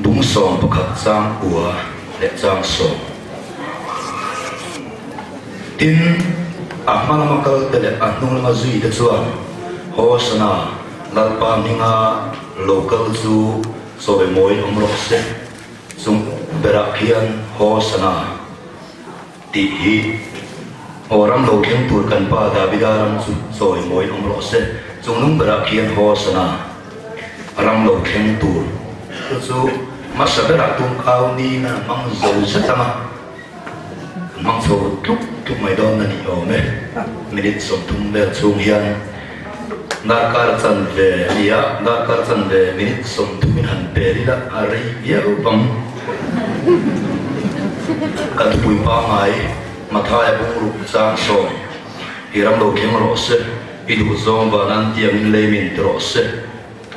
bung song pakhat chang ua le chang song tin ahmang makal tele ahnung ma zui de chuan hosana lalpa ninga local zu so be moi omro se sung berakhian hosana ti hi orang lo keng tur kan pa da bidaram chu soi moi omro se chung nung berakhian hosana ram lo keng tur chu masabera tung kau ni na mang zo satama mang zo tuk tuk mai don na ni o me minit som tung le chung hian nakar chan ve lia nakar chan ve minit som tung min han pe ri la ari ya bang kat pui pa mai mathai bung ru chang so hiram lo keng ro se idu zom ba nan tiang in le min ro se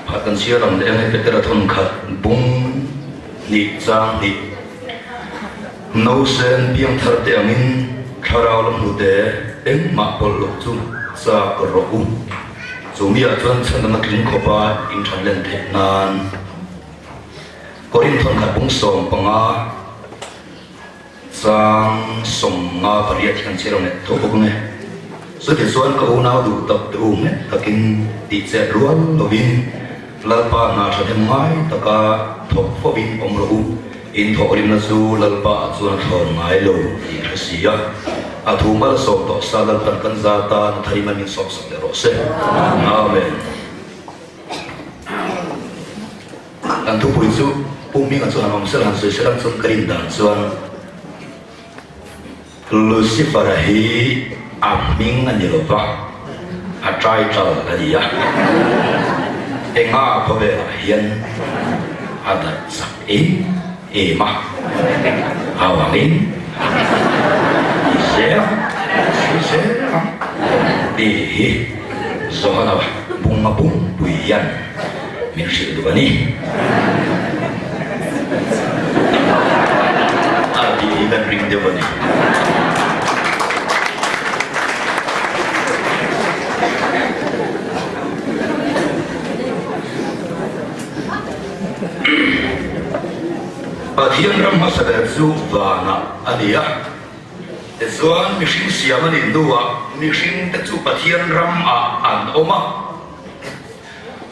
phakan sia ram le ngai petera thon khat bung ni chang ni no sen piang thar te amin tharau lam hu te eng ma pol lo chu sa ko ro u chu mi a chuan chan na klin khopa in than len the nan korin thon khat bung som panga sang som nga pariat kan chero ne to ko ne so te suan ka una du tak tu ne takin ti che ruan lovin lalpa na thatem ngai taka thok phobin omro u in thorim na chu lalpa chuan thon ngai lo ti khasia athu mal so to sadal tan kan zata thari manin sok sok le ro se amen an thu pui chu pumi nga chuan om sel han se selang chun karin dan chuan Lucifer hi aming ani lova a trai tal adia enga pove hian ada sak e ma awangin se di zohana bunga bung buian min shi du bani adi ben ring de bani Pathian ram masaber zu vana adia ezuan mishing siamani dua mishing tetu pathian ram a an oma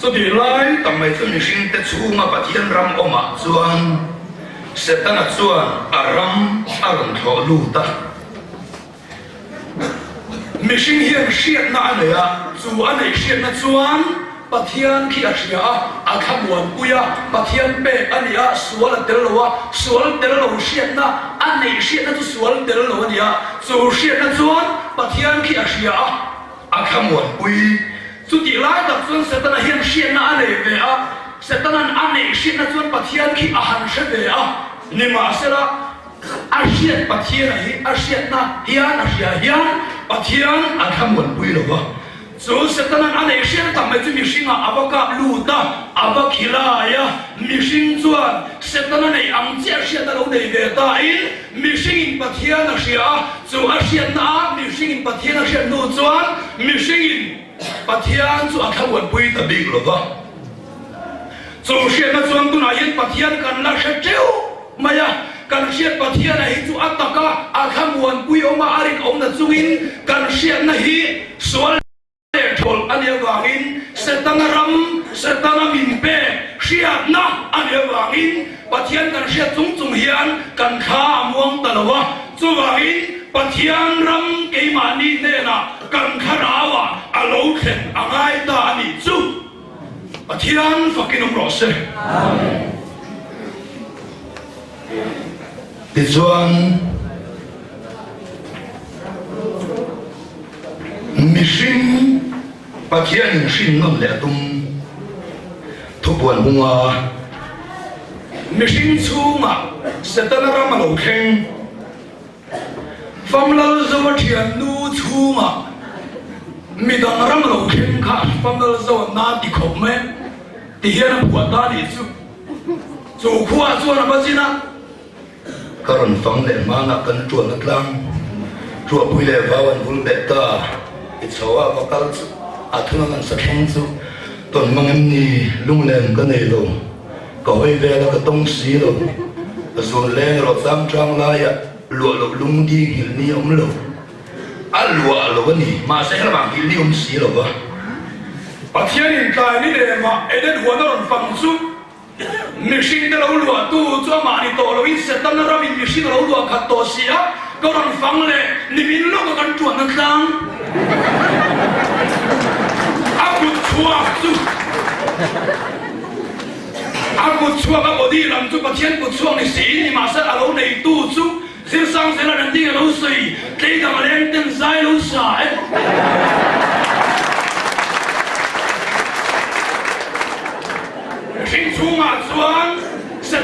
so di lai tamai tu mishing tetu ma pathian ram oma zuan setana zuan aram aran tho luta mishing hian shiat na ania zu anei shiat na zuan pathian khi ashia akhamwan puya pathian pe ania sual tellowa sual tello shiat na anei shiat na tu sual tello ania so shiat na chuan pathian khi ashia akhamwan pui chu ti lai tak chuan setana hian shiat na anei ve a setana anei shiat na chuan pathian khi ahan she ve a nima sera ashiat pathian hi ashiat na hian ashia hian pathian akhamwan pui lo wa so setanan ane shian tamai chu mishinga avaka luta avakhilaya mishin chuan setanan ei angchia shian da lo nei ve ta in mishin pathian a shia chu a shian na mishin pathian a shian no chuan mishin pathian chu akhawan pui ta big lova chu shian na chuan tuna yin pathian kan la sha cheu maya kan shiat pathian a hi chu ataka akhamwan pui oma arin om na chuin kan shiat na hi sual thol ania wangin setanga ram setanga minpe shiat na ania wangin pathian kan shiat chung chung hian kan kha muang talawa chu wangin pathian ram keimani ne na kan kharawa alo khen angai ta ani chu pathian fakin rose amen tizuan mission pathian shin ngam le tum thupuan bunga mission chunga setana ram lo khen famlal zawathian nu chunga midang ram lo khen kha famlal zaw na ti khop me ti hian buat ta ni chu khuwa chuan bazina karon fang le mana kan chuan atlang chua pui le vawan bul beta itsawa bakal athungan sakheng chu ton mangem ni lunglem ka nei lo có hơi về là cái tông xí rồi rồi lên rồi tam trang lại lụa lụa lung đi hiểu ni ông lụa lụa lụa ni mà sẽ là bằng hiểu ni ông xí rồi vợ bà thiên hiện tại ni để mà ấy đến huấn nó còn phẳng xuống mình sinh ra lâu lụa tu cho mà đi tổ lâu in sẽ tâm nó ra mình sinh ra lâu lụa khát tổ xí á có còn phẳng lệ ni mình lúc có cần chuẩn nó sang aku chua tu aku chua các bộ đi làm tu bà thiên của chuông này xí nhưng mà sẽ là lâu này tu tu riêng sang sẽ là đàn tiên lâu xì đây là mà đen tên dài lâu xài sinh chu mà chuang sẽ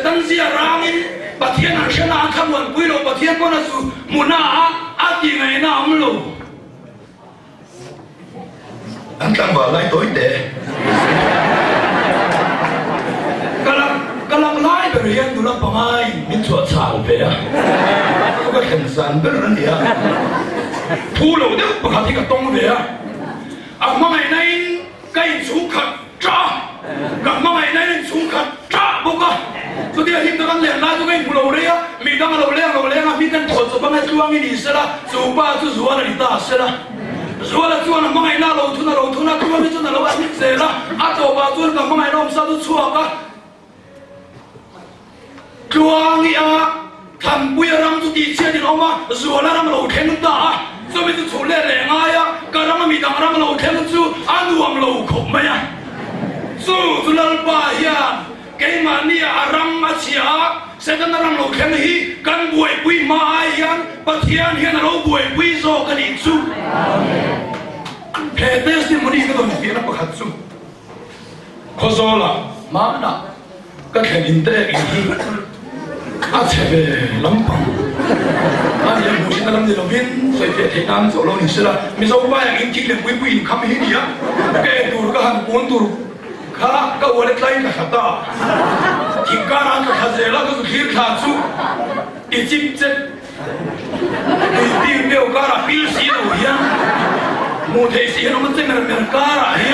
tăng gì rangin bà thiên hàng sẽ là khám nguồn quý lộ bà thiên có là dù muốn na gì ngày nào không lộ anh tăng vào lại tối tệ cái lăng lái về riêng tụi nó bằng ai mình chuột xào về à có cái hình sản rất là nhiều thu lầu đức bằng hạt thì cả tông về à mà ngày nay cái chú khẩn trả gặp mà ngày nay chú khẩn trả bốc à tôi đi hiện tại liền lại tôi cái mù lầu đấy á mình đang lầu lên à mình đang thổi số bằng cái chú anh đi sẽ là chú ba chú chú anh đi ta sẽ là chú là chú anh mà ngày nào lầu thu na chú anh biết chú là lầu anh biết sẽ là tôi ba chú anh gặp mà ngày nào sao tôi chua cả chuang ya tham bui ram tu ti chia din oma zuala ram lo khen ta so mi tu chule le nga ya ka ram mi dang ram lo khen chu anu am lo khom ma ya su tu lal pa ya ke ma ni aram ma chia se kan ram lo khen hi kan buai bui ma ai yan pathian hian lo buai bui zo kan in chu he testimony ka don ti na pakhat chu khozola ma na ka khen in te hi 아체베 람빵 아니 무슨 사람들 로빈 소이페 대단 솔로니 쓰라 미소바야 인기를 위부인 카미히니야 게 두르가 한 본두르 가가 원래 라인 갔다 기가랑 가제라 그 길타주 이집제 이 비오 가라 빌시도야 모테시 해놓으면 째면 가라야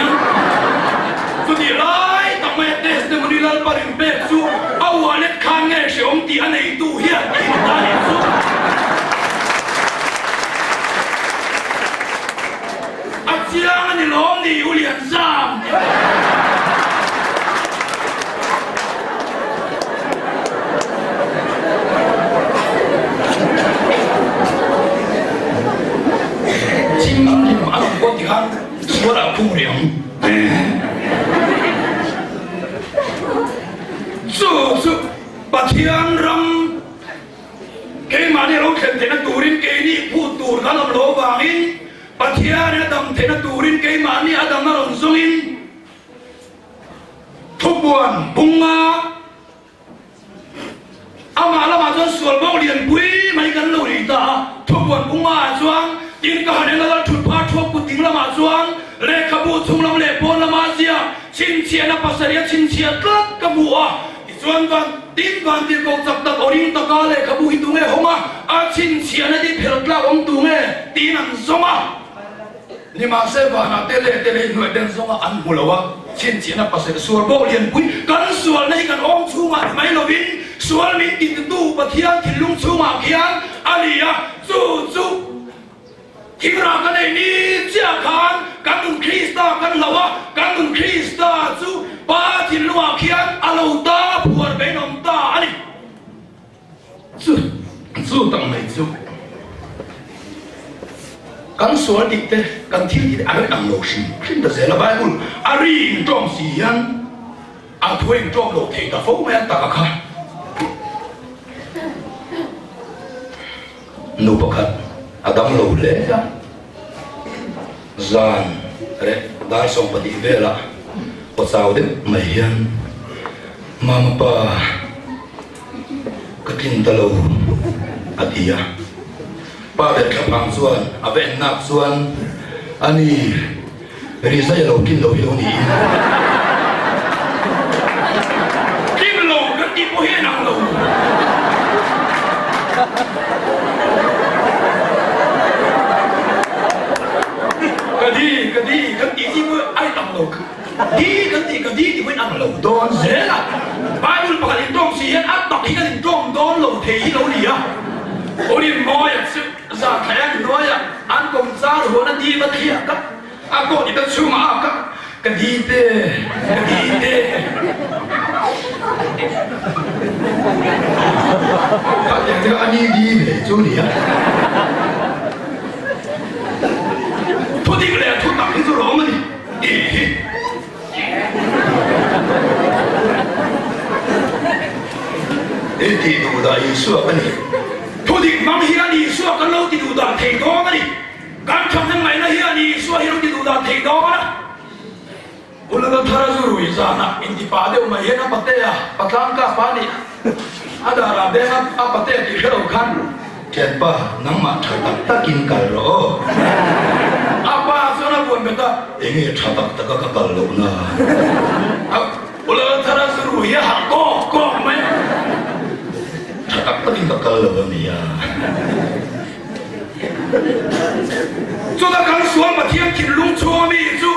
그디 라이 땅에 테스트문이 날 빠른 백수 아우알렛 강에 시험디 안에 이두야 이다니수 아치랑이 롬니 우리한삼 침망님 아는 꽃이한 수월한 풍령 su bà thiên ram cái mà đi lâu khen thế là turin cái đi phụ tur cả làm lỗ vàng in bà thiên này đầm thế là turin cái mà đi đầm nó làm sung in thúc buồn bung nga ama là mà cho sửa bao liền quý mấy cái lối ta thúc buồn bung nga choang tin cả này là thụt phá thuốc của tiếng là mà choang lệ kabu chung làm lệ bon là mà gì chín chia là pasaria chín chia tất cả mua chuan van tin van ti ko chak tak orin ta ka le khabu hi tunge homa a chin chian na di phel tla om tunge tin an zonga ni ma se va na tele nu den zonga an mulawa chin chian na pasel suar bo lian pui kan sual nei kan om chunga mai lovin sual min tin tu pathian thilung chunga khian alia chu Kira kan ni chia khan kan Krista kan lawa kan Krista chu ba tin luwa khian alo ta puar be nom ta ani chu tang mai chu kan sual dik te kan thil dik ar ang lo shin da zela bible ari trong sian a thueng trong lo thei ta fo me ta ka kha no pakhat adam lo le zan re dar song pati vela o sao de mai hian mama pa katin talo atia pa ve kapang chuan ave nak chuan ani rizai lo kin lo hi ni kin lo ka ti po hian ang lo cái gì cái tí gì ai tầm đâu đi cái đi thì mới ăn lẩu đòn dễ là Bible bảo cái đòn gì hết áp đọc cái đòn đòn lẩu thì lẩu gì à ôi đi moi sự giả thèn nói à ăn cùng giá rồi nó đi mất thiệt các à cô đi tới xuống à các cái đi tê các nhà cái anh đi về chỗ gì á thôi đi cái này thôi tặng cái chỗ đó mà đi thì đủ đại suốt cái này thôi thì mang hiền đi suốt cái lâu thì đủ đại thầy đó cái này các trong những ngày này hiền đi suốt hiền thì đủ đại thầy đó đó ulang thara zuru izana intipade umayena patea patangka pani ada rabena apate di khelo khan chepa nangma thata takin kalro apa sona buan beta enge thata taka kallo na ulang thara zuru ya ko mai thata takin kallo ni ya cho ta kan suam ma thiam kin lung chua mi chu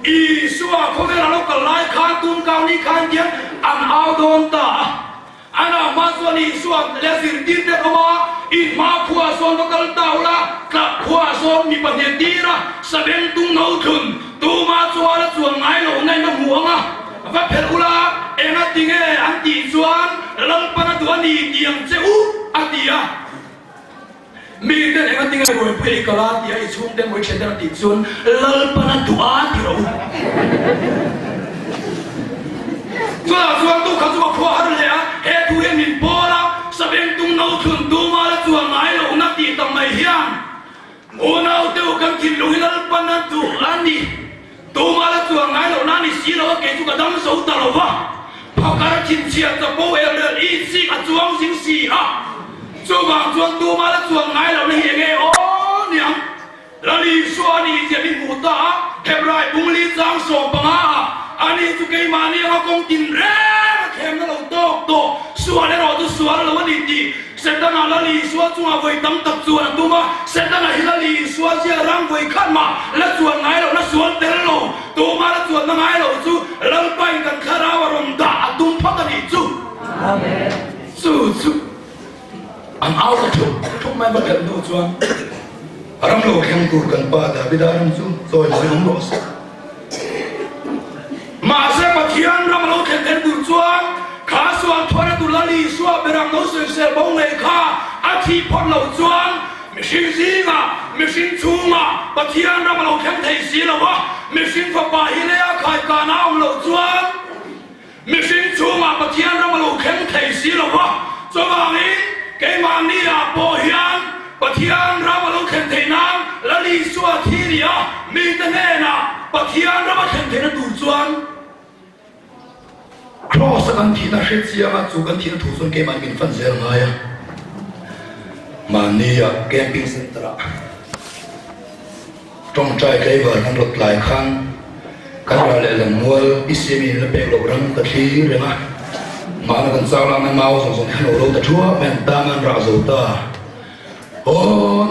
ý xua không thể là nó còn lại khăn tung cao ní khăn tiếng ăn áo đồn ta anh à mà xuân ý xua lẽ gì tin được không ạ ít mà khua xuân nó cần tàu là cả khua xuân bị bật nhiệt đi ra sẽ bên tung nấu thun tu mà xua là xuân ngay lỗ ngay nó muỗng à và phết ula em nó tiếng nghe ăn tỉ xuân lâm pana tuan đi tiếng sẽ ăn tỉ à mình tên anh tiếng người phải cái là thì ai xuống tên người chơi tên tiếng xuân lal pana tua thì đâu xuân tu khâu tu khua hơn lẽ hết tu em mình bỏ ra sao em tung nấu thuần tu mà là xuân ngay lâu nát thì tầm mày hiang ô nào tiêu cầm chín lối lal pana tua anh đi tu mà là xuân ngay lâu nát thì xí lâu cái tu cái đam sâu ta lâu va phao cá chín chiết cho bố em được ít xí cả chuông xính xí à cho vàng chuông tu mà là chuông ngay lâu này nghe ô niệm là đi xóa đi chỉ bị mù ta kẹp lại bung ly giang sổ bằng à anh ấy tu cái mà này họ công tin rẻ kẹp nó lâu to xóa để rồi tu xóa lâu đi đi sẽ ta nào là đi xóa chung à với tấm tập chuông tu mà sẽ ta nào là đi xóa chỉ răng với khăn mà là chuông ngay lâu là xóa đến lâu tu mà là chuông nó ngay lâu chú lần bay cần khá ra vào rồng đã tung phát cái gì chú chú anh áo cái chút mai bắt đầu đồ chuan, ram lo khem tur kan pa da bidaram chu rồi rồi không lo mà sẽ bắt hiền ram lo khem ten tur chuan khá xuan thoa tu lali xua berang nấu sôi bông này khá a thi phật lo chuan mình xin gì mà mình xin chu mà bắt hiền ram lo khem thầy gì lo wa mình xin phật bà hi lea khai cả nào lo chuan mình xin chu mà bắt hiền ram lo khem thầy gì lo wa cho vàng ấy cái mà ni à bỏ hiền bắt hiền ra mà lâu khen thầy nam là lý xua thi đi à mình tên này na bắt hiền ra mà khen thầy nó đủ chuan cross kan thi na sẽ chia mà chủ kan thi na thủ xuân cái mà mình phân giải ngay à mà ni à camping center trong trai cái vợ đang lột lại khăn cái là lại là mua ít xe mình là bèo lột răng cái thi rồi mà nó cần sao làm mau xong cái nổ đâu ta chúa men ta man ra dầu ta ô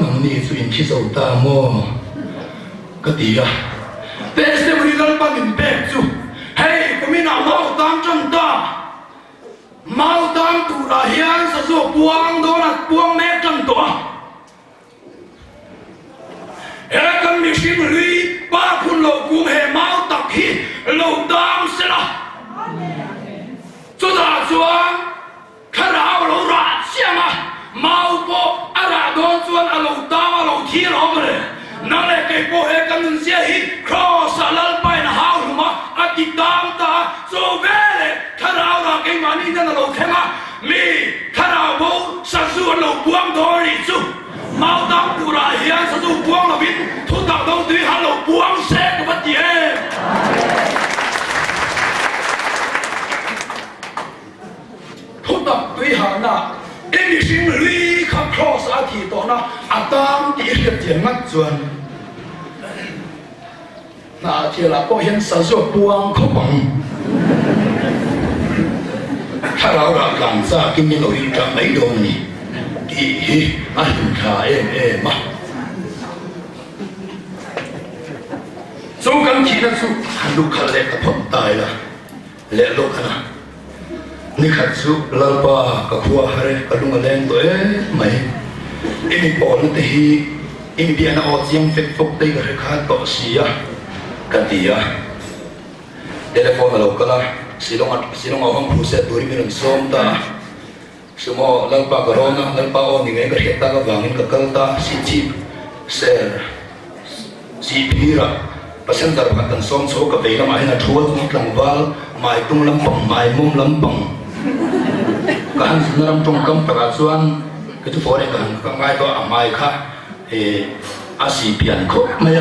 nông ni suy nghĩ dầu ta mo cái gì à thế sẽ mới làm bằng mình bẹp chú hey cái mình nào mau tăng trong ta mau tăng tu ra hiền sa số buông đó là buông mẹ trong tổ hey cái mình xin lui ba phun lầu cũng hey mau tập hi lầu tăng sẽ là cho ta chuan khá rào lâu rạ xem à mau bộ à rạ đôn chuan à lâu tam à lâu thi lâu mà lệ năng lệ cái bộ hệ căn ngân xe hít cross à lal bay na hao mà à kì tam ta cho về lệ khá rào rạ cái mà ní nên là lâu thêm à mi khá rào bộ sa su lâu buông đó đi chú mau tam tu ra hiền sa su buông là biết thu tập đâu tùy hà lâu buông xe của bất diệ thu tập tùy hà na em đi xin lui khắp cross à thì đó na à tam đi cái tiền ngắt chuẩn na thì là có hiện sản xuất buông không bằngถ้าเราหลักหลังซากินนี่เราอีกจะไม่โดนนี่อีอันขาเอ็มมาส số căn khí nó số hắn lúc khát lệ cái phong tài là lệ lúc hả ni khát số lal pa cái khua hare cái lung lên tuổi mày em bỏ nó thì em đi ăn ở riêng phết phúc đây cái khát tỏ xí à cái gì à telephone là lúc là silong ở hông phụ xe tuổi mình xóm ta semua lal pa corona lal pa on ni cái hiện ta cái vàng cái cái ta si share si pira pasal dar katan som so ka veila mai na thuat ni tlangwal mai tung lampang mai mum lampang kan naram tung kam ta chuan cái tu phone kan ka ngai to amai kha e asi pian kho mai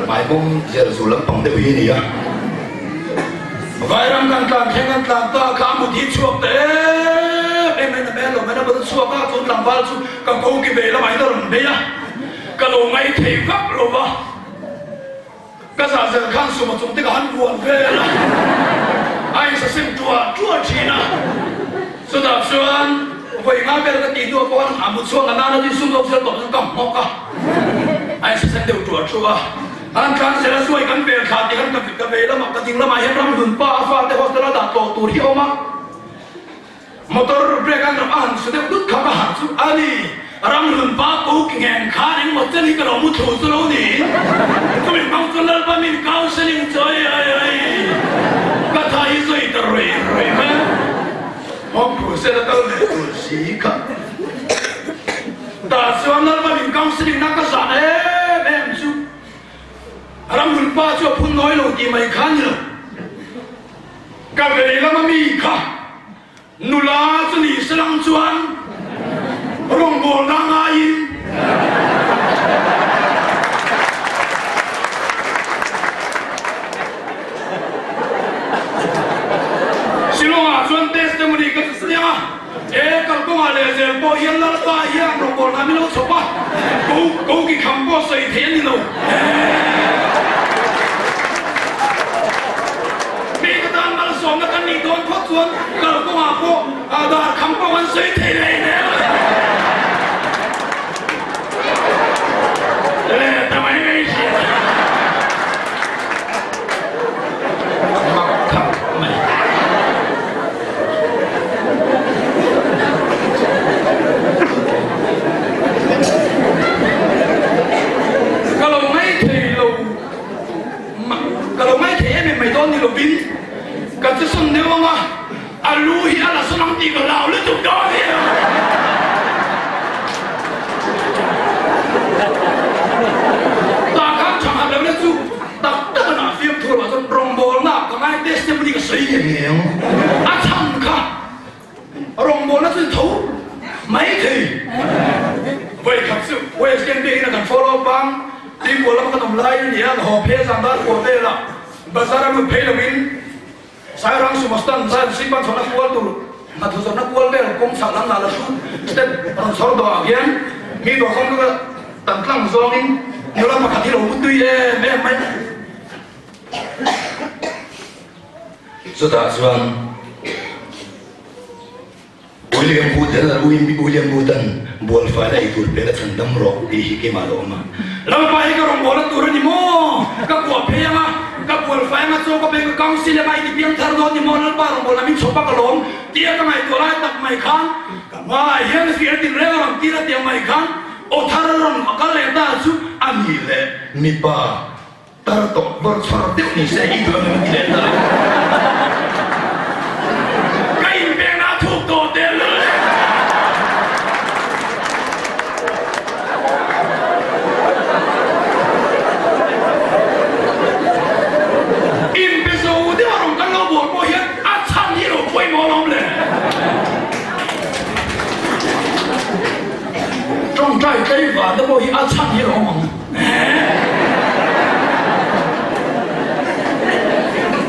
mai mum zer zu lampang de hi ni ya vai ram kan tlang theng kan tlang ta ka mu thi chuak te em na me lo me na bu chuak ka tu tlangwal chu ka ko ki veila mai na ron be ya cái lỗ ngay thấy gấp lỗ ba cái giả giờ khăn số mà chúng ta hắn buồn về là anh sẽ xem chùa chỉ na số đó số anh vậy ngay bây giờ cái tiền đua con à một số ngàn nó đi xuống đâu sẽ tổn thương cầm móc cả anh sẽ xem đều chùa anh khăn sẽ là xuôi cắn về khát thì cắn cái về đó mà cái tiếng là mà hết lắm đun pa pha để hostel đã tổ tụi hiểu mà motor brake anh làm sẽ đều đứt khắp cả số anh ram lun pa ko kingen khan eng mo chen hi ka lo mu thu so lo ni ko min bang ko lal pa min counseling choi ai ka thai zoi ta roi ma mo ko se da ta le tu si ka ta so lal pa min counseling na ka sa em su ram lun pa cho phun noi lo ti mai khan lo ka ve la ma mi kha nula chu ni salang chuan rong bol na ngai silong a chuan testimony ka sia e kal ko ale je bo hian la pa hian rong bol na mi lo chopa ko ki kham bo sei the ni lo mi ka dan mal som na kan ni don pho chuan kal ko a po a da kham bo wan sei the le ne kalau mai thề em mày đón đi lục pin cả chứ xuân nếu mà lui là xuân năm tiền lao lên chục đó đi ta các trường hợp lớn chú ta tất cả phim thôi mà trong rong bồn nào có ai test cho mình cái sấy nghèo thằng cả rong bồn nó sẽ thấu mấy thì vậy thật sự quay xem đi là cần follow băng đi của lắm cái đồng lai nhỉ là họ phê rằng đó của đây là bây giờ mình phê là mình sai răng số một tuần sai sinh ban số nó cuốn tụ mà thứ số nó cuốn đây là công sản lắm là suốt step bằng số đó again mi đó không có tận lăng do mình nhiều lắm mà cả thì đầu tươi mẹ mấy số ta xuân William Button là William Button buồn phải là ikut bela thành đâm rọ đi cái mà đó mà lâu phải cái rong bồn tu rồi ni mo các cuộc phê mà các buồn phải mà cho các bên cái công ty là mày đi biếng thằng đó ni mo lâu ba rong bồn là mình chụp bắt cái lồng tia cái mày tu lại tập mày khăn mà hiện phía tiền rẻ làm tia tiền mày khăn ô thằng rong cái này ta chú anh gì lệ mi ba ta tổ bớt xóa tiếp ni sẽ ít hơn mình lệ ta cái bên nào thuộc tổ tiền rồi trong trai cây và nó bôi ăn chăn như đó mà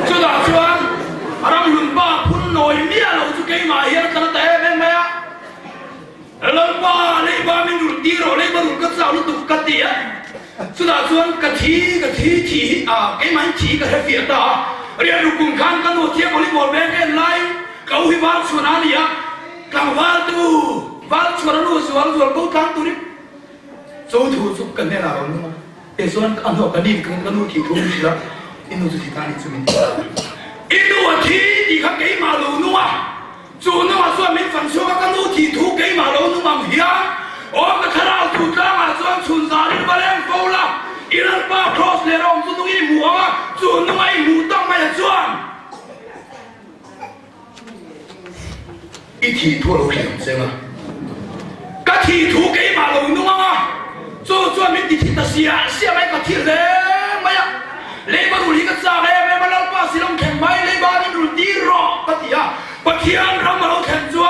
chú đã chú anh răng lùn ba phun nồi mía lâu chú cây mà hiện ta té bên mẹ lần ba lấy ba mình đuổi đi rồi lấy ba đuổi cất sao nó tụt cất tỉa chú đã chú anh cái thí cái máy thí cái phía ta riêng lục cùng khăn cái nồi thiệp oli bột bên cái lai câu hi vào xuân anh nhá càng vào tu vào xuân anh rồi xuân rồi câu càng tu đi số thủ chụp cần thế nào nữa Esuan kan ho kanin kan nu thi thum sila inu chu thi ta ni chu min inu wa thi di kha ke ma lu nu wa chu nu wa so min fan chu ka nu thi thu ke ma lu nu ma hiya o ka khara tu ta ma chuan chun za ni ba leng ko la ilan pa cross le rom chu nu i mu wa chu nu ai mu tang ma ya chuan i thi thu lo khem se ma ka thi thu ke ma lu nu ma做明的听的写来个听嘞，妈呀！你把路里个咋嘞？没把老百姓弄看买，你把你路地绕个地啊！把天让马路看转，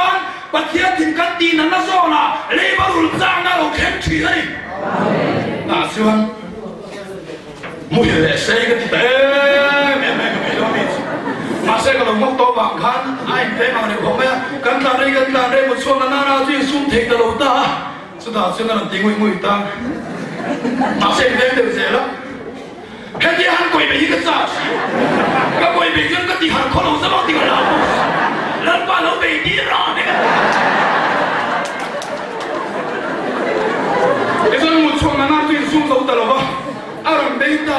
把天听干地那说了，你把路咋那路看去嘞？那是吗？没嘞，谁个地的？没有没。马上个龙木多网看，哎，别忙你讲咩？跟他那不错，那最顺天的路大。是的，现在人定位muy大，马上变得这了。看见韩国的一个杂志，个国北京个地韩可能什么地方老，人把老北地了那个。你说我从那最顺手的了吧？阿人北大，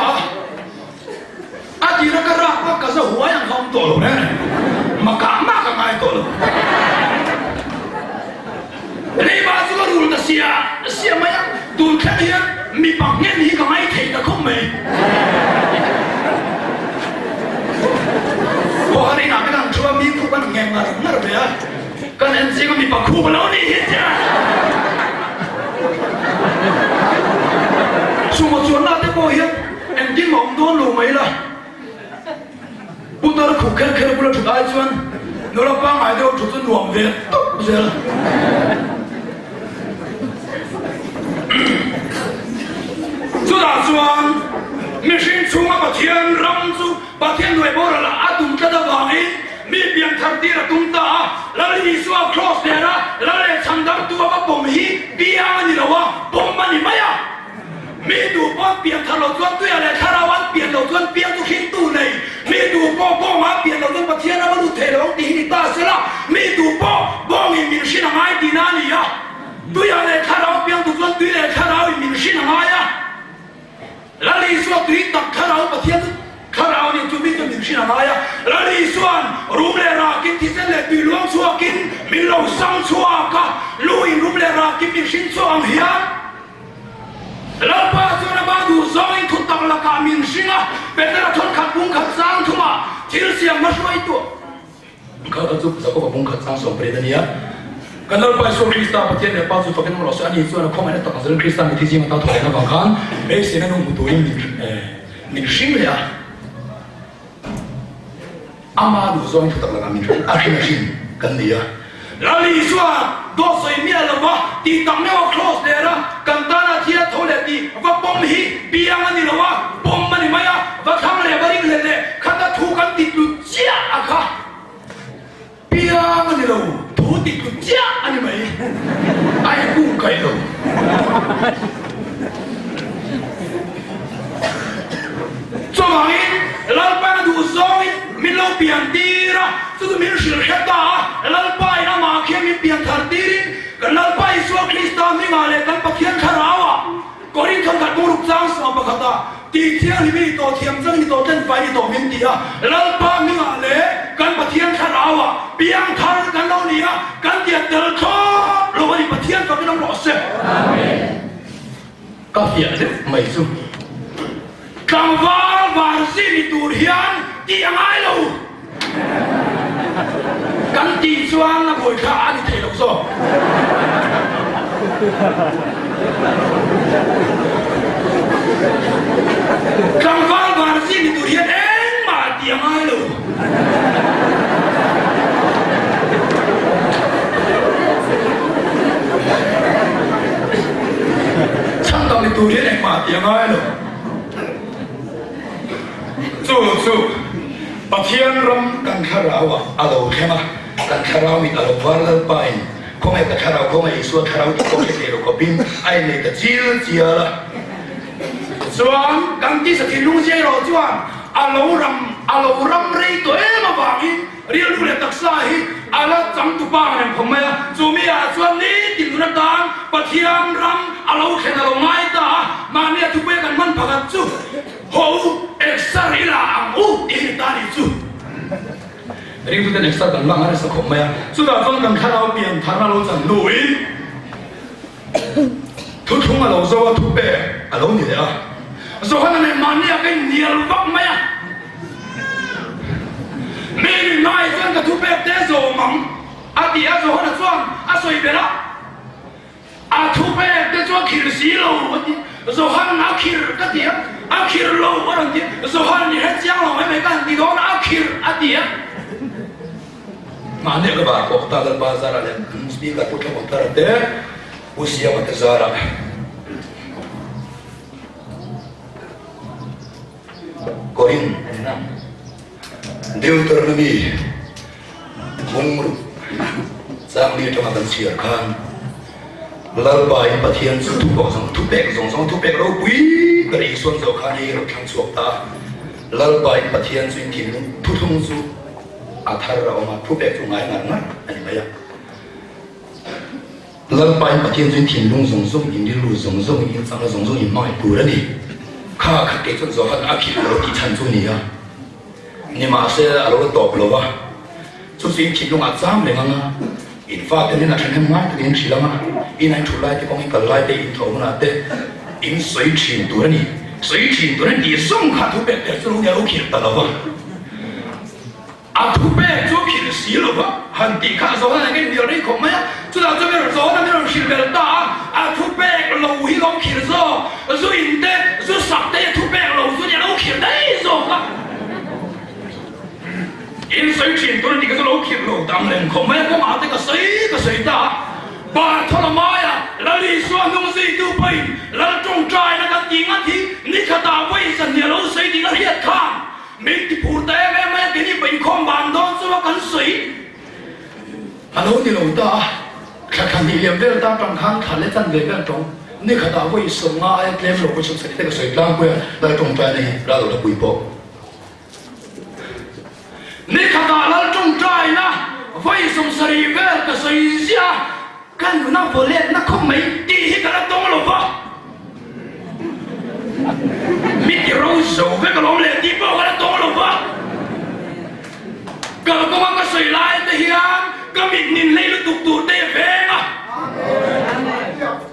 阿地那个拉巴可是花样好多了呢，马干爱多了。你把这个路的写么呀？都看见米帮人你个爱听的空没？我和你那边说米苦不能硬啊，那个呀，跟人这个米帮苦不了你家。说我说那的过去，人家忙多路没了，不到了苦看不了出来转，那了帮买的出去乱飞，都不是了。做打算，没心出嘛把天让住，把天对波了阿东家的王爷，没变他地了东大，那里说 cross 的啦，那里长达多把bomb he，变你了哇，bomb你妈呀！没多把变他老转对啊嘞，他那玩变老转变都很多嘞，没多把嘛变老转把天那个路推了，地里大事了，没多把你明星爱地哪里呀？对呀嘞，他那变都转对嘞，他那明星爱呀。那里说对当看到把天看到你就没就明星了呀。那里说路来拉给提前来对路说给民老上说个路因路来拉给明星说呀。老爸说那把路上一头当了个明星啊，别在那穿看公看上头嘛，就是想么说一多。看到就不是个公看上说不来的你啊。Kenal pai so Krista patien le pa su paken lo sa ani chuan khom ane tak zan Krista mi thi jing ta thoi na bang khan me se na nong tu in min shing le a ama lu zo in tak la min a shin shin kan ni a la li suan do soi mi la wa ti tam ne wa close le ra kan ta na thia tho le ti wa pom hi piang ani lo wa pom mani maya wa kham le bari le le khata thu kan ti tu chia a kha piang ani lo土地个家，你没？爱不该了。做王爷，老板都说民老变低了，这个民是很大，老板那马前民变太低了，跟老板说Krista民马来跟白天看好啊，个人看看不如张什么不看到，地铁里面到天正的到正白的到民地啊，老板民马来跟白天看好啊，变态跟老你啊。Dia terkau, lawan di petian kau bilang rosak. Kafir ada, maju. Kawal warsi di durian, tiang ayu. Ganti cuan nak boleh kah di telok so. Kawal warsi di durian, mati tiang ayu. Tu dia yang mati yang lain. Cu, patian ram kan karawa, alo kema, kan karawa mit alo warla pain. Kome kan karawa, kome isu karawa di kome kero kopin, ai ne ka jil jiala. Suan kan ti sa tilung jero juan, alo ram rei to ema bangin, riel ule taksahi, ala jam tu bang yang pemaya, cumia suan ni tinduran dan patian ram. Alau kena lo mai ta, mana tu pe kan man 你都在那啥等浪安的时候没呀？知道装等看到边谈那老整路伊，突冲啊老说啊突白啊老你的啊，说话那你妈你要跟你了忘没呀？美女那一阵个突白在做梦，啊底下说话那装啊随便啦，啊突白在做起死路，说话那起个底下。akhir lo orang dia sohan ni hajang lo mai kan di don akhir adia mane ke ba ko ta dal bazar ale mesti ka putra putra de usia mata zara korin deu ternabi mungru sang ni tama kan siar kan lal bai pathian su tu ko sang tu pek lo bui cái này xuân dầu khá này rồi thằng chuột ta lal bai pathian su tin thu thung su athar ra mà thu bek chung ngai ngan anh mày lal bai pathian su tin lung zong in đi lu zong in sang zong in mai tu ra đi kha khát cái xuân dầu khát áp khí rồi đi thành chu này à nhưng mà sẽ ở đâu tọp lo va su tin tin lung áp giam lên ngang in phát cái này là thành hem mai cái gì lắm à in anh chủ lại thì con in cần lại để in thầu mà để in水情多呢，水情多呢，你送卡土白在这种要去得了吧？啊，土白做起的死了吧？很低卡说那个你要你看没呀？知道这边说那边是边大啊，土白路去讲起的时候，所以的，所以啥的土白路所以路去的说啊，因水情多呢，你个路去路当然看没，我马这个水大。bà thằng mai à là đi xuống nông gì tu bày là trồng trái là cái tiếng anh thì ní cả ta với sân nhà lâu xây thì là hiệt khang mình thì phụ tế mấy cái này bệnh không bàn đó cho nó cắn sấy anh nói thì lâu ta khả khả thì liềm về ta trồng khang khả lấy chân về bên trồng ní cả ta với sông ai đem lộ cái sông sấy cái sấy lang quê là trồng trái này là đồ là bụi bò ní cả ta là trồng trái na với sông sấy về cái sấy ra kan na boleh na kau mai di kalau tong lo ba miti rozo ke kalau le di ba kalau tong lo ba kalau kau makan soi lai te hiam kami nin lai lu tuk te ve ah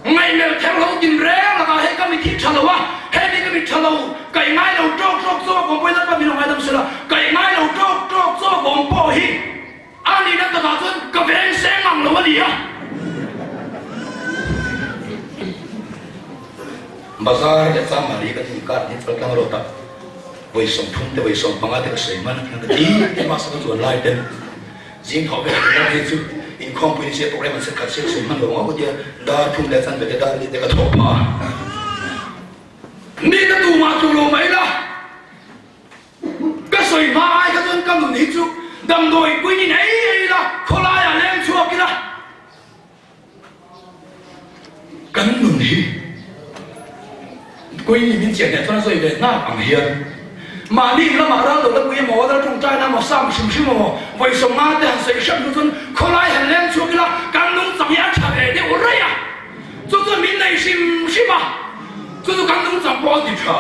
ngai mel theo lo tin re la ka he kami thi chalo wa he ni kami chalo kai ngai lo trok so ko poi na pa mi lo ngai dam sela kai ngai lo trok so ko po hi ani na ta ka chun ka ve seng ang lo wa li ah bazar để ra mà đi cái gì cả những cái camera ta với sòng thun để với sòng bằng cái sợi mà nó đi cái mà sao chuẩn lại đến riêng họ về cái này chứ in company sẽ program sẽ cắt sẽ sợi mà nó có thể đa thun để sang về cái đa đi cái thổ mà đi cái tụ mà tụ lô mấy là cái sợi mà ai cái tuần cầm được chứ đầm đồi quý như này là khó lại à lên chùa kia là cắn mừng đi quý vị mình chuyện này cho nó rồi về na bằng hiền mà đi nó mà ra được nó quý mỏ ra trong trai nó mà sao mà xìm mà vậy sống mà để xây dựng cho khó lại hành lên xuống cái là càng nông giảm giá trả về để ở đây à cho mình này xìm mà cho càng nông giảm bao nhiêu trả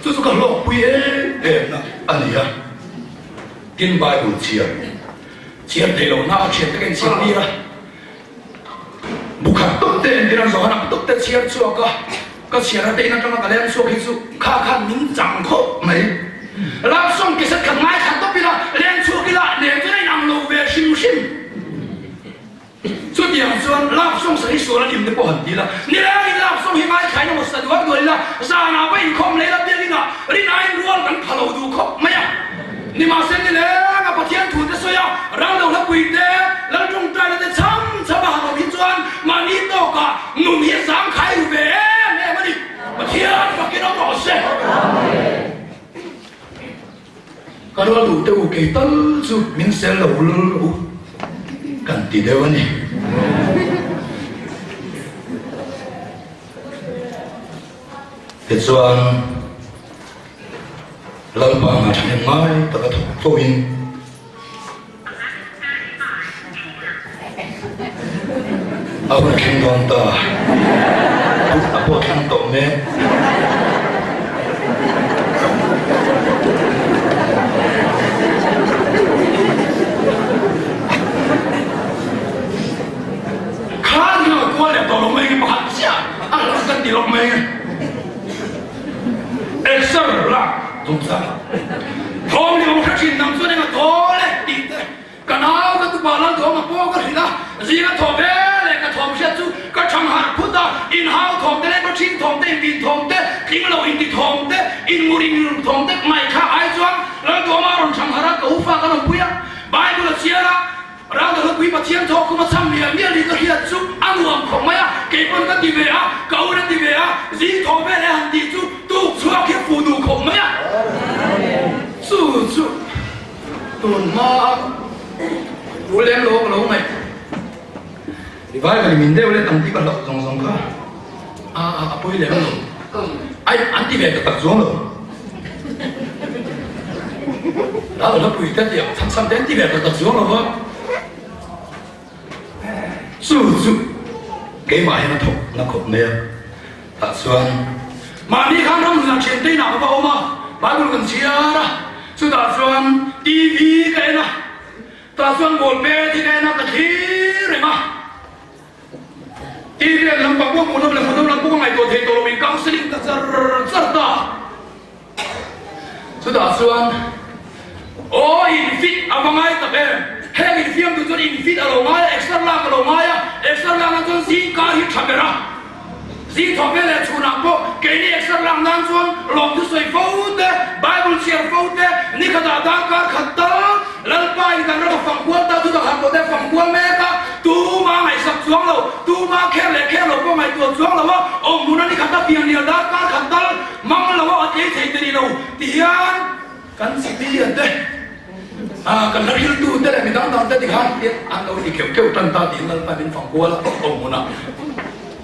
cho càng lỗ quý em nè anh à tin bài buồn chuyện thì lâu na chuyện cái chuyện đi là bukan tốt tên thì nó rõ là tốt tên chuyện cho cái chuyện là đây nó trong cái lên số cái số khá mình chẳng khó mấy làm xong cái sự khẩn ngay khẩn tốt bây giờ lên số cái lại để cho này nằm lâu về sim số tiền số làm xong sẽ số là điểm để bỏ hẳn đi là nếu làm xong hiện nay khai nó một sản vật rồi là ra nào bây không lấy là tiền đi nào đi này luôn cần thảo đủ không mấy à nhưng mà xem như thế là bắt thiên thủ cái số ya ra đầu là quỷ thế là trong trai là cái chấm chấm hàng đầu hiện chuẩn mà đi đâu cả nung hiện sáng khai về mà thiên và cái nó rõ rệt cái đó đủ tiêu cái tân chú mình sẽ lâu cần tí đâu này cái chuyện lần bà mà chẳng em ngay ta có thuộc tôi in ông là kinh đoàn ta ta bộ thằng tổ mẹ đi lọc mày extra là dùng sao thom đi ông khách xin nằm xuống đây mà thò lên đi đây cái nào cái tụi bà lan thò mà bố cái gì đó gì cái thò bé này cái thò sẽ chú cái chẳng hạn phút đó in hao thò thế này cái xin thò thế in thò thế tiếng lâu in thì thò thế in mua in thò thế mày khác ai choangแล้วตัวมาเราchẳng hạn cái ufa cái nó bia bài của nó chia ra ra được quý bà thiên thọ cũng mà xăm miệng miệng đi cái hiện chú ăn uống không mấy à cái con cái gì về à cậu cái gì về à gì thọ về này hàng gì chú tu chúa cái phù du không mấy à chú chú tuần ma vô lên lỗ mày thì vai cái mình đeo lên tầm tí cái lỗ rong cả bôi lên lỗ ai ăn tí về cái tập xuống rồi đó là nó bùi tết điệu thăm đến tí về cái tập xuống rồi vâng chú cái mà nó thục nó khổ nè ta xuân mà đi khám năm là chuyện tây nào vào mà bài bùn cần chia ra chú ta xuân TV cái nào ta xuân bột bê thì cái nào cái gì rồi mà TV làm bằng một năm ngày tôi thấy tôi mình cao sinh ta rất ta chú ta xuân ôi fit à bằng ai tập em hay cái phim tôi in fit ở đâu ngay extra lang ở đâu ngay à extra lang là tôi gì cả hết thằng đó gì thằng bé là chú nào có cái này extra lang đang xuống lòng tôi soi phâu thế Bible share phâu thế ni cái đó đã cả khát ta lần bài cái nó phẳng quân ta tôi học có phẳng quân mẹ ta tu mà mày sắp xuống rồi tu mà khéo rồi có mày tuột xuống rồi ông muốn đi khát ta tiền nhiều đã cả khát ta mong là ở đây thấy đi đâu tiền cần gì tiền đấy cần nó hiểu tu thế này mình đang thế thì khác biết anh đâu thì kêu chân ta tiền lên phải bên phòng qua là ông muốn à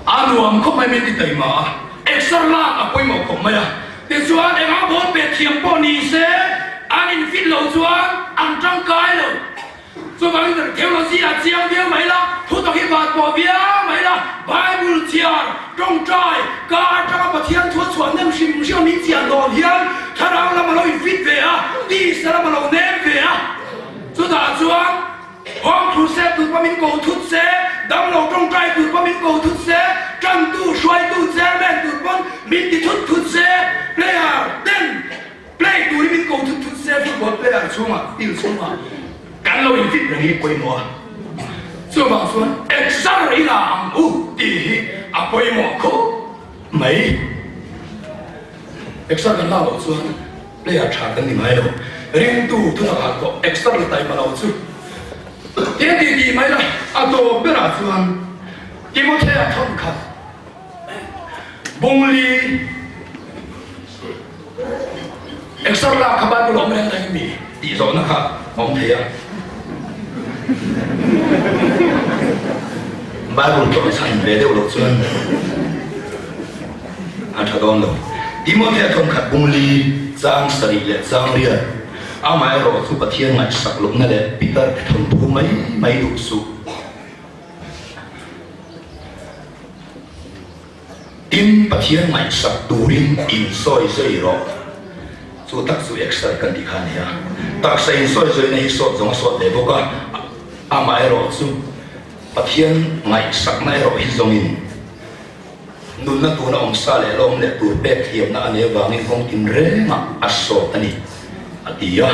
anh uống không phải mình đi tẩy mà extra là à quay một không mày à thì chuan em áo bốn bệt thiềm bò nì xe anh in fit lâu chuan ăn trăng cái rồi cho bạn được theo nó gì là chiang bia mấy là thu tập hiệp bát bỏ bia mấy là Bible chiang trong trai cả trong bát thiên thua chuẩn nem sim siêu mình chiang đồ hiền thà rằng là mà lo in fit về à đi sẽ là mà lo nem về à cho ta chuan hoàng thủ xe từ qua mình cầu thút xe đâm đầu trong trai từ qua mình cầu thút xe trăng tu xoay tu xe men từ con mình đi thút xe player tên play tu đi mình cầu thút xe football player xuống à tiêu xuống à cắn lâu in fit là đi quay mùa cho bạn xuống extra ấy là ăn thì quay mùa khô mấy extra cái nào đó xuống player trả cái gì mấy đâu riêng tu thu thập hạt có extra là tay mà đâu chứ thế thì gì mấy là tổ biết là xuống cái một thế là thông khát bông ly extra là các bạn có làm cái gì đi rồi nó khác ông thấy à Bible cho sản về đều được xuân thật con rồi đi một thế thông khát bông ly giang sari lệ giang ria mai rồi su bát thiên ngày sắc lúc này lệ Peter thằng thu mấy đủ su tin bát thiên ngày sắc turin in soi soi rồi su tak su extra kan di khan ya tak sai soi soi nei so jong so de boka mai rồi su bát thiên ngày sắc này rồi hi zong in nun na tu na om sa le lom le tu pe thiam na ane wang in hong tin re ma aso tani atia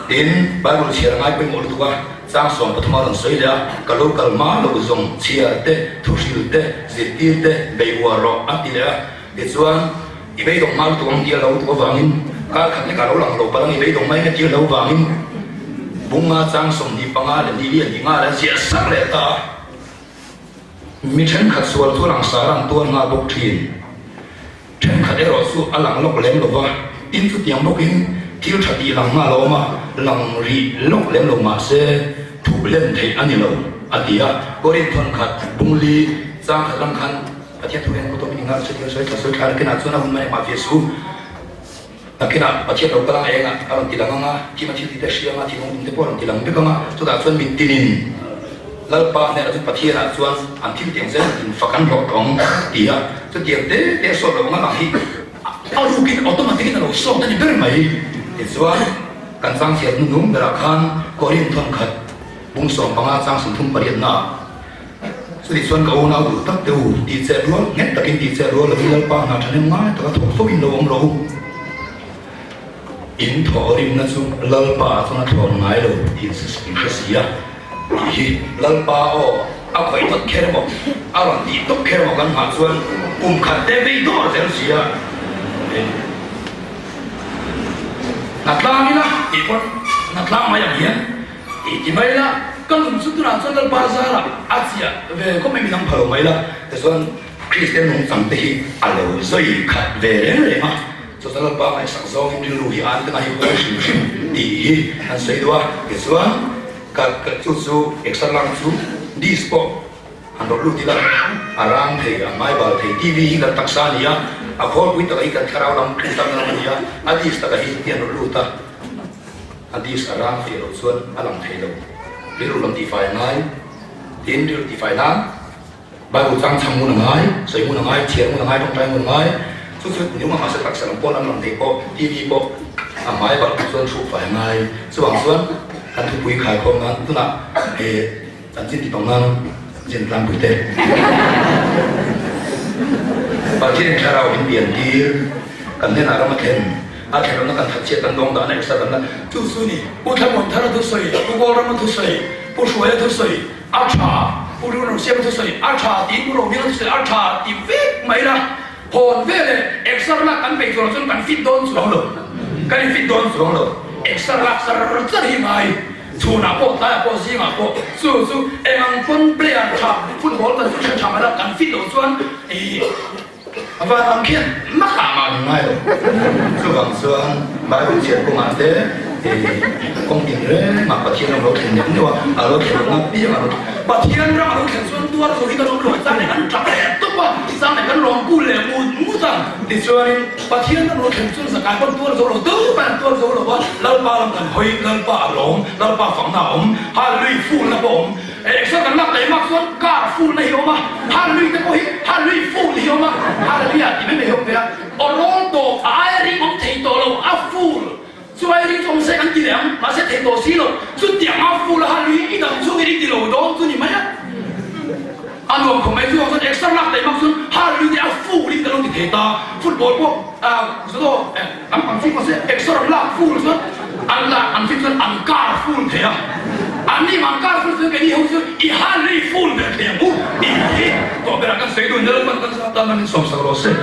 in Bible share ngai pe ngol tuwa sang som pathma ran soi la kalokal ma lo zong chia te thusil te zitir te beiwa ro atila de chuan i bei dong mal tuang dia lo tu wangin ka khat le ka lo lang lo palang i bei dong mai ka dia lo wangin bunga sang som ni panga le ni li nga la sia sak le ta mi chen khat sual thu lang sa ran tuan nga bok thin chen khat ero su alang lok lem lo wa in tu tiang bokin thiếu thật đi lòng mà lo mà lòng rì lốc lên lòng mà sẽ thủ lên thấy anh nhiều anh đi à có đến thằng khát bung ly giang khát lăng khăn và thiết thủ hen của tôi mình ngắt sẽ thiếu sợi khát cái nào cho nó hôm nay mà phía xuống cái nào và thiết đầu cái này anh à thì lăng ngã khi mà thiết thì để xia mà thì không thể bỏ thì lăng biết không à chúng ta chuẩn bị tin lỡ ba này là chúng ta thiết là chuẩn anh thiết tiếng sẽ phá căn lỗ trống đi à cho tiếng để số đầu ngã là hi cái automatic là lỗ số ta đi bên mày chuan kan sang thiat num bera khan korin thon khat bung som panga sang sum thum pariat na สุดส่วนเขาเอาดูตักตูตีเจรัวเงี้ยตะกินตีเจรัวแล้วมีเรื่องป้าหน้าฉันยังไม่แต่ก็ถูกฟุ้งโลมโลอินทอริมนั่นสุเล่าป้าตอนนั้นทอนไงโลอินเสียอีเล่าป้าเอาไข่ตัดแค่บอกเอาหลังตีตัดแค่บอกกันหาส่วนขัดเตะไปต่อเสียนักล่านี่นะอีกคนนักล่ามาอย่างเงี้ยอีไม่ละก็ลุงสุดที่นั่นส่วนเราภาษาละอาเซียก็ไม่มีทางพลไม่ละแต่ส่วนคริสเตียนนุ่งสังเกตอะไรส่วนขัดเวรเลยมั้งส่วนเราบ้าไอ้สังสองที่รู้ที่อ่านตั้งแต่หัวชิมดีอันส่วนตัวแต่ส่วนกับจุดเอกสารลังสุดดีสปอร์อันเรารู้ที่ละอารามเทียไม่บาลเทียทีวีกับตักษานี่อะขอวิตาอีกันคราวนั้นคริสต์มาสนี่อดีตตั้งแต่ที่เรารู้ตั้งอดีตอารามเทียเราส่วนอารามเทียเราเรื่องลำตีไฟง่ายทีนี้ตีไฟนั้นบางคนทำมือง่ายใส่มือง่ายเทียนมือง่ายต้องใช้มือง่ายสุดๆนี่มันมาสักตักษาลำโพงลำเทียบทีวีปะไม่บางส่วนสูบไฟง่ายส่วนการทุบปุ๋ยขายของนั้นตัวน่ะอันที่ติดต่อนั้นเจนรังปุ๋ยเต้บางทีเราเปลี่ยนดีกันที่น่าเรามาเห็นอาจจะเราต้องการทักเชียกันดองด่านเอกสารนั้นทุกส่วนนี้ผู้ทำมันทำทุกส่วนผู้บริหารทุกส่วนผู้ช่วยทุกส่วนอาชาผู้ดูแลเสียทุกส่วนอาชาตีผู้รู้มีทุกส่วนอาชาตีเวกไม่ละพอเวลเอกสารนั้นกันไปตัวจนกันฟิตโดนสุดหลงกันฟิตโดนสุดหลงเอกสารนั้นสารจะที่ไม่ชูนาโปตายโปซีมาโปสู้เอ็งคนเปลี่ยนชาฟุตบอลกันสู้ชามาแล้วกันฟิตโดนส่วนว่าบางทีไม่ขามาหนึ่งไงเลยส่วนบางเชียร์กูมาเต้กองดินเลยมาปะเทียนเราเห็นอย่างนี้ว่าเราเห็นเราเบี้ยมาปะเทียนเราเห็นส่วนตัวเราที่เราหลงจังเลยกันจับแหลกตุ๊บว่าจังเลยกันหลงกูเลยมูจังดิส่วนปะเทียนเราเห็นส่วนสกายคนตัวเราตุ๊บเป็นตัวเราว่าเราปาลำกันเฮ้ยเราปาหลงเราปาฝังหนาวฮาลุยฟูนะผมเอกสารกันนักแต่มากส่วนกาฟูในหัวมาฮาลุยตะโกยฮาลุยฟูในหัวมาฮาลุยที่ไม่หัวเปียอร้องโตไอ้ริมที่โตเราอัฟฟู所以你从细咁啲量，那些睇到死咯，所以点阿夫啦，哈lui一等出去啲路當，做你乜呀？阿羅同埋做嗰啲 extra 拉地乜嘢，哈lui啲阿夫你等啲睇到，football 嗰嗰個咁知嗰些 extra 拉夫嗰，安拉安非嗰安加夫睇啊，安呢安加夫嗰啲好似一哈lui夫嘅睇啊，冇，咦，當俾人家死到你都唔得，當然你雙手攞先。